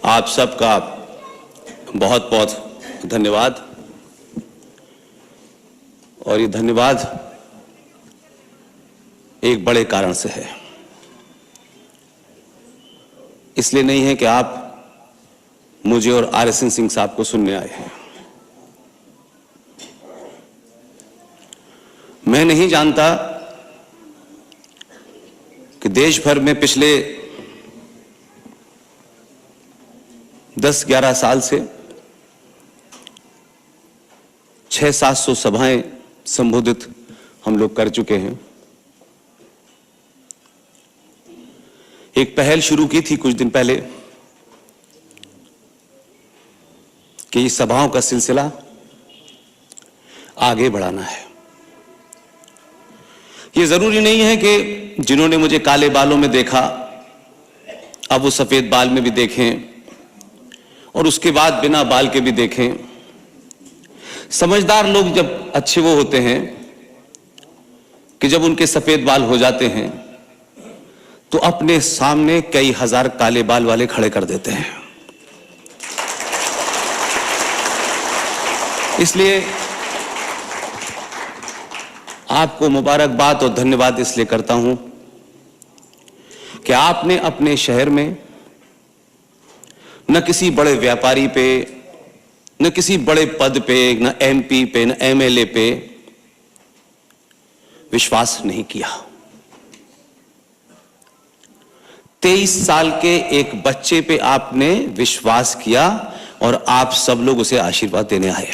आप सबका बहुत बहुत धन्यवाद। और ये धन्यवाद एक बड़े कारण से है। इसलिए नहीं है कि आप मुझे और आरएसएन सिंह साहब को सुनने आए हैं। मैं नहीं जानता कि देश भर में पिछले 10-11 साल से 600-700 सभाएं संबोधित हम लोग कर चुके हैं। एक पहल शुरू की थी कुछ दिन पहले कि इस सभाओं का सिलसिला आगे बढ़ाना है। ये जरूरी नहीं है कि जिन्होंने मुझे काले बालों में देखा अब वो सफेद बाल में भी देखें और उसके बाद बिना बाल के भी देखें। समझदार लोग जब अच्छे वो होते हैं कि जब उनके सफेद बाल हो जाते हैं तो अपने सामने कई हजार काले बाल वाले खड़े कर देते हैं। इसलिए आपको मुबारकबाद और धन्यवाद इसलिए करता हूं कि आपने अपने शहर में न किसी बड़े व्यापारी पे, न किसी बड़े पद पे, न एमपी पे, न एमएलए पे विश्वास नहीं किया। 23 साल के एक बच्चे पे आपने विश्वास किया और आप सब लोग उसे आशीर्वाद देने आए।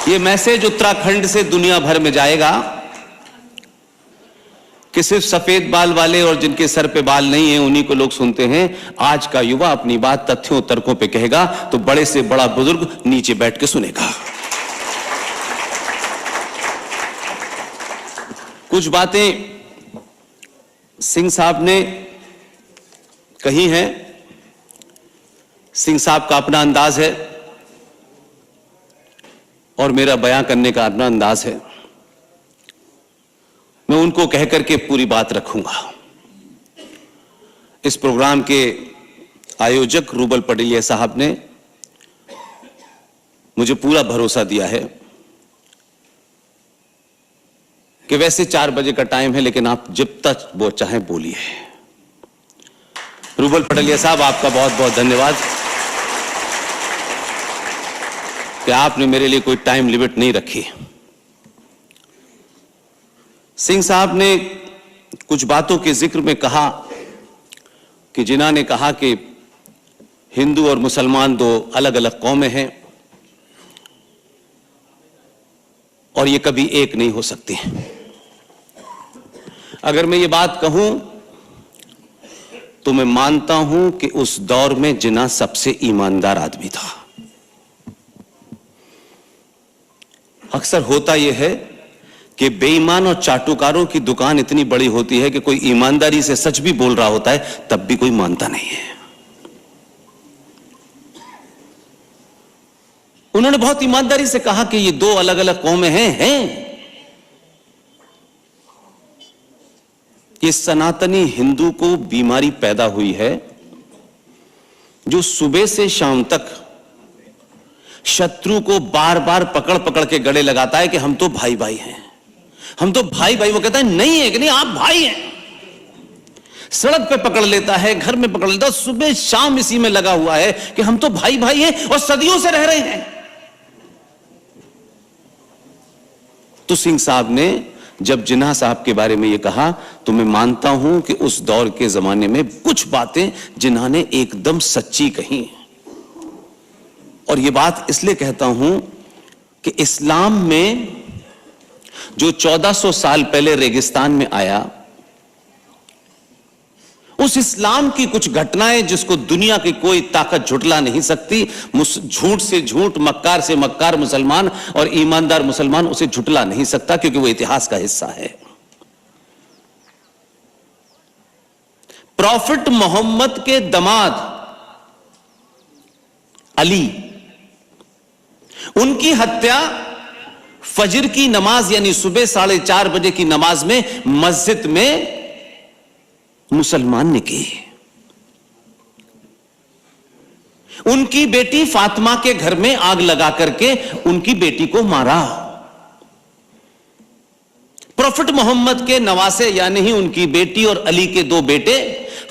ये मैसेज उत्तराखंड से दुनिया भर में जाएगा कि सिर्फ सफेद बाल वाले और जिनके सर पे बाल नहीं है उन्हीं को लोग सुनते हैं। आज का युवा अपनी बात तथ्यों तर्कों पे कहेगा तो बड़े से बड़ा बुजुर्ग नीचे बैठ के सुनेगा। कुछ बातें सिंह साहब ने कही हैं। सिंह साहब का अपना अंदाज है और मेरा बयां करने का अपना अंदाज है। मैं उनको कह करके पूरी बात रखूंगा। इस प्रोग्राम के आयोजक रूबल पटेलिया साहब ने मुझे पूरा भरोसा दिया है कि वैसे 4 बजे का टाइम है लेकिन आप जब तक वो चाहें बोलिए। रूबल पटेलिया साहब आपका बहुत बहुत धन्यवाद कि आपने मेरे लिए कोई टाइम लिमिट नहीं रखी। सिंह साहब ने कुछ बातों के जिक्र में कहा कि जिन्हों ने कहा कि हिंदू और मुसलमान 2 अलग अलग कौमें हैं और ये कभी एक नहीं हो सकती। अगर मैं ये बात कहूं तो मैं मानता हूं कि उस दौर में जिन्ना सबसे ईमानदार आदमी था। अक्सर होता यह है कि बेईमान और चाटुकारों की दुकान इतनी बड़ी होती है कि कोई ईमानदारी से सच भी बोल रहा होता है तब भी कोई मानता नहीं है। उन्होंने बहुत ईमानदारी से कहा कि ये 2 अलग अलग कौमें हैं। ये सनातनी हिंदू को बीमारी पैदा हुई है जो सुबह से शाम तक शत्रु को बार बार पकड़ पकड़ के गले लगाता है कि हम तो भाई भाई हैं, हम तो भाई भाई। वो कहता है नहीं है कि नहीं, आप भाई हैं। सड़क पे पकड़ लेता है, घर में पकड़ लेता है, सुबह शाम इसी में लगा हुआ है कि हम तो भाई भाई हैं और सदियों से रह रहे हैं। तो सिंह साहब ने जब जिन्ना साहब के बारे में यह कहा तो मैं मानता हूं कि उस दौर के जमाने में कुछ बातें जिन्ना ने एकदम सच्ची कही। और यह बात इसलिए कहता हूं कि इस्लाम में जो 1400 साल पहले रेगिस्तान में आया, उस इस्लाम की कुछ घटनाएं जिसको दुनिया की कोई ताकत झुटला नहीं सकती। झूठ से झूठ, मक्कार से मक्कार मुसलमान और ईमानदार मुसलमान उसे झुटला नहीं सकता क्योंकि वो इतिहास का हिस्सा है। प्रॉफिट मोहम्मद के दामाद अली, उनकी हत्या फजर की नमाज यानी सुबह 4:30 बजे की नमाज में मस्जिद में मुसलमान ने की। उनकी बेटी फातिमा के घर में आग लगा करके उनकी बेटी को मारा। प्रॉफिट मोहम्मद के नवासे यानी ही उनकी बेटी और अली के दो बेटे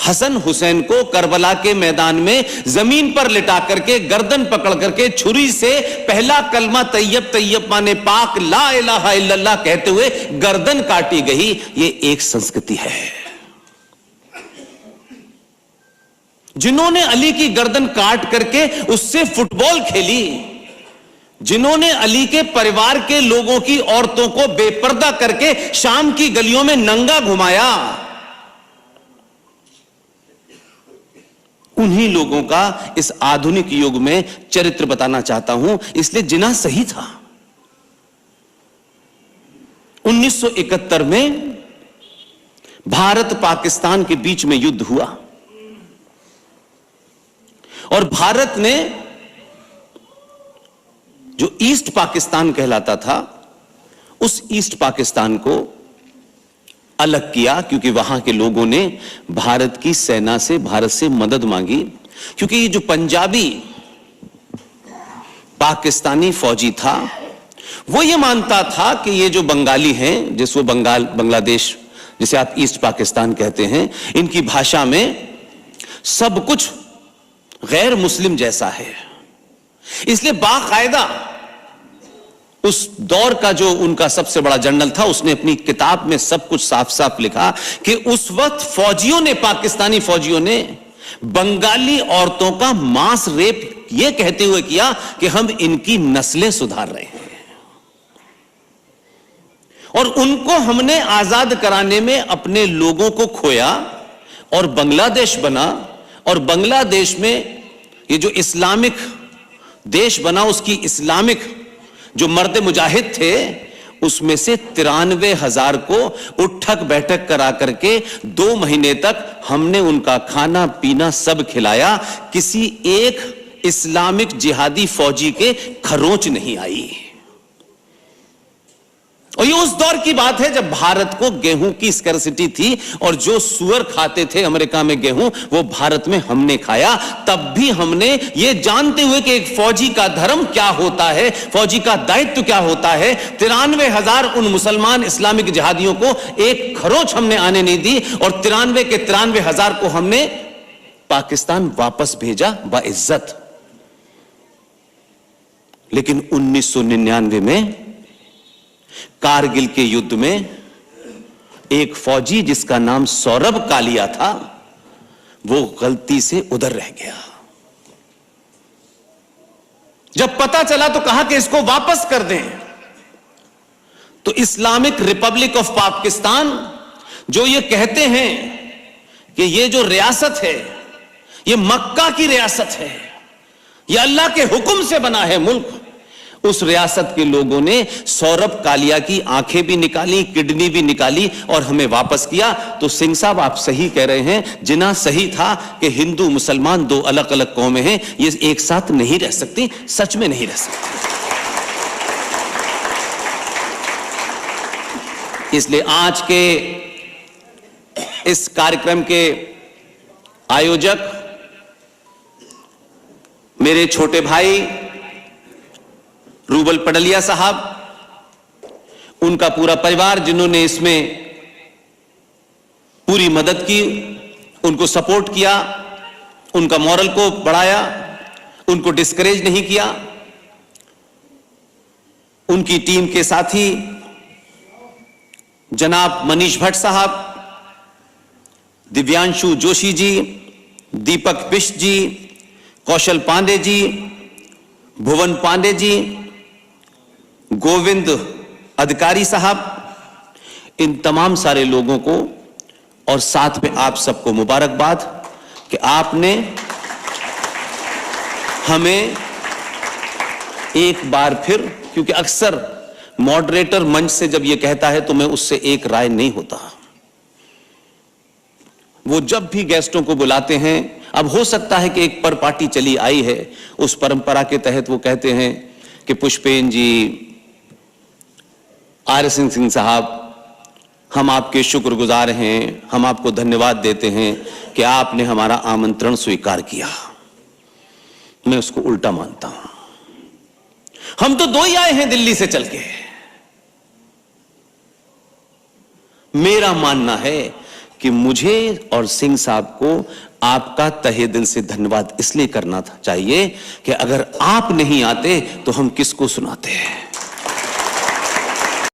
हसन हुसैन को करबला के मैदान में जमीन पर लिटा करके गर्दन पकड़ करके छुरी से पहला कलमा तैयब तैयब माने पाक ला इलाहा इल्लल्लाह कहते हुए गर्दन काटी गई। ये एक संस्कृति है। जिन्होंने अली की गर्दन काट करके उससे फुटबॉल खेली, जिन्होंने अली के परिवार के लोगों की औरतों को बेपर्दा करके शाम की गलियों में नंगा घुमाया, उन्हीं लोगों का इस आधुनिक युग में चरित्र बताना चाहता हूं। इसलिए जिना सही था। 1971 में भारत पाकिस्तान के बीच में युद्ध हुआ और भारत ने जो ईस्ट पाकिस्तान कहलाता था उस ईस्ट पाकिस्तान को अलग किया, क्योंकि वहां के लोगों ने भारत की सेना से भारत से मदद मांगी। क्योंकि ये जो पंजाबी पाकिस्तानी फौजी था वो ये मानता था कि ये जो बंगाली हैं, जिसको बांग्लादेश जिसे आप ईस्ट पाकिस्तान कहते हैं, इनकी भाषा में सब कुछ गैर मुस्लिम जैसा है। इसलिए बाकायदा उस दौर का जो उनका सबसे बड़ा जनरल था उसने अपनी किताब में सब कुछ साफ साफ लिखा कि उस वक्त फौजियों ने, पाकिस्तानी फौजियों ने बंगाली औरतों का मांस रेप यह कहते हुए किया कि हम इनकी नस्लें सुधार रहे हैं और उनको हमने आजाद कराने में अपने लोगों को खोया और बांग्लादेश बना। और बांग्लादेश में ये जो इस्लामिक देश बना उसकी इस्लामिक जो मर्द मुजाहिद थे उसमें से 93,000 को उठक बैठक करा करके 2 महीने तक हमने उनका खाना पीना सब खिलाया। किसी एक इस्लामिक जिहादी फौजी के खरोंच नहीं आई। और ये उस दौर की बात है जब भारत को गेहूं की स्कैर्सिटी थी और जो सुअर खाते थे अमेरिका में गेहूं वो भारत में हमने खाया। तब भी हमने ये जानते हुए कि एक फौजी का धर्म क्या होता है, फौजी का दायित्व क्या होता है, 93,000 उन मुसलमान इस्लामिक जिहादियों को एक खरोच हमने आने नहीं दी और 93 के 93,000 को हमने पाकिस्तान वापस भेजा बाइज्जत। लेकिन 1999 में कारगिल के युद्ध में एक फौजी जिसका नाम सौरभ कालिया था वो गलती से उधर रह गया। जब पता चला तो कहा कि इसको वापस कर दें। तो इस्लामिक रिपब्लिक ऑफ पाकिस्तान जो ये कहते हैं कि ये जो रियासत है ये मक्का की रियासत है, ये अल्लाह के हुक्म से बना है मुल्क, उस रियासत के लोगों ने सौरभ कालिया की आंखें भी निकाली, किडनी भी निकाली और हमें वापस किया। तो सिंह साहब आप सही कह रहे हैं, जिना सही था कि हिंदू मुसलमान 2 अलग अलग कौमें हैं, ये एक साथ नहीं रह सकती, सच में नहीं रह सकती। इसलिए आज के इस कार्यक्रम के आयोजक मेरे छोटे भाई रूबल पडलिया साहब, उनका पूरा परिवार जिन्होंने इसमें पूरी मदद की, उनको सपोर्ट किया, उनका मॉरल को बढ़ाया, उनको डिस्करेज नहीं किया। उनकी टीम के साथी जनाब मनीष भट्ट साहब, दिव्यांशु जोशी जी, दीपक बिष्ट जी, कौशल पांडे जी, भुवन पांडे जी, गोविंद अधिकारी साहब, इन तमाम सारे लोगों को और साथ में आप सबको मुबारकबाद कि आपने हमें एक बार फिर, क्योंकि अक्सर मॉडरेटर मंच से जब यह कहता है तो मैं उससे एक राय नहीं होता, वो जब भी गेस्टों को बुलाते हैं, अब हो सकता है कि एक पर पार्टी चली आई है, उस परंपरा के तहत वो कहते हैं कि पुष्पेन जी, आर सिंह साहब, हम आपके शुक्रगुजार हैं, हम आपको धन्यवाद देते हैं कि आपने हमारा आमंत्रण स्वीकार किया। मैं उसको उल्टा मानता हूं। हम तो दो ही आए हैं दिल्ली से चल के। मेरा मानना है कि मुझे और सिंह साहब को आपका तहे दिल से धन्यवाद इसलिए करना चाहिए कि अगर आप नहीं आते तो हम किसको सुनाते हैं।